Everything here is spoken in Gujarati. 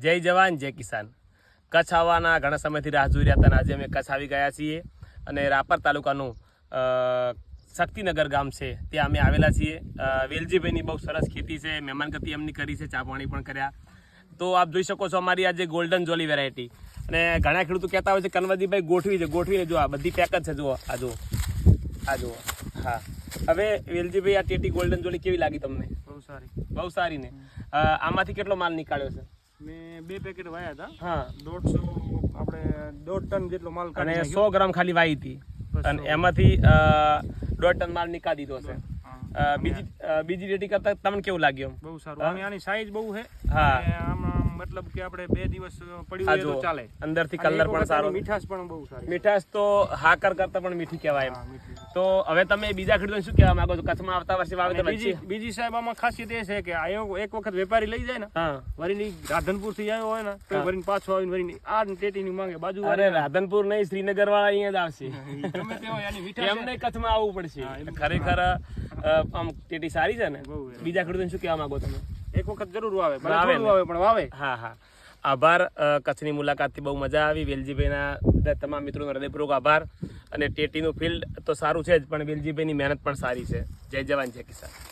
જય જવાન જય કિસાન. કચ્છ આવવાના ઘણા સમયથી રાહ જોઈ રહ્યા હતા અને આજે અમે કચ્છ આવી ગયા છીએ અને રાપર તાલુકાનું શક્તિનગર ગામ છે ત્યાં અમે આવેલા છીએ. વેલજીભાઈની બહુ સરસ ખેતી છે, મહેમાનગતિ એમની કરી છે, ચા પાણી પણ કર્યા. તો આપ જોઈ શકો છો અમારી આજે ગોલ્ડન જોલી વેરાયટી. અને ઘણા ખેડૂતો કહેતા હોય છે કનવરજીભાઈ ગોઠવીને જો આ બધી પેક જ છે, જુઓ આ જુઓ. હા, હવે વેલજીભાઈ આ ટેટી ગોલ્ડન જોલી કેવી લાગી તમને? બહુ સારી ને. આમાંથી કેટલો માલ નીકાળ્યો છે? મેં 2 પેકેટ વાયા હતા. હા, 150 આપણે 1.5 ટન જેટલો માલ અને 100 ગ્રામ ખાલી વાઈ હતી અને એમાંથી 1.5 ટન માલ નીકાળી દીધો છે. બીજી રેટી કરતા તમને કેવું લાગ્યું? બહુ સારું. આની સાઈઝ બહુ છે. હા, આમાં મતલબ કે આપણે 2 દિવસ પડ્યું હોય તો ચાલે. અંદરથી કલર પણ સારો, મીઠાશ પણ બહુ સારી. મીઠાશ તો હાકર કરતા પણ મીઠી કહેવાય એમ. તો હવે તમે બીજા ખેડૂતોને શું કહેવા માંગો છો? કચ્છમાં આવતા વર્ષે વાવેતર બીજી સાહેબ આમાં ખાસિયત એ છે કે એક વખત વેપારી લઈ જાય ને, વરીની રાધનપુર થી આવ્યો હોય ને તો વરીને પાછો આવીને વરીની આ ટેટીની માંગે બાજુ. અરે રાધનપુર નહીં, શ્રીનગર વાળા અહીંયા જ આવશે. ગમે તે હોય એની મીઠાશ એમને કચ્છમાં આવવું પડશે. ખરેખર આમ ટેટી સારી છે ને. બીજા ખેડૂતોને શું કહેવા માંગો તમે? એક વખત જરૂર વાવે પણ વાવે. હા હા, આભાર. કચ્છની મુલાકાતથી બહુ મજા આવી. વેલજીભાઈના બધા તમામ મિત્રોનો હૃદયપૂર્વક આભાર. અને ટેટીનું ફિલ્ડ તો સારું છે જ, પણ વેલજીભાઈની મહેનત પણ સારી છે. જય જવાન જય કિસાન.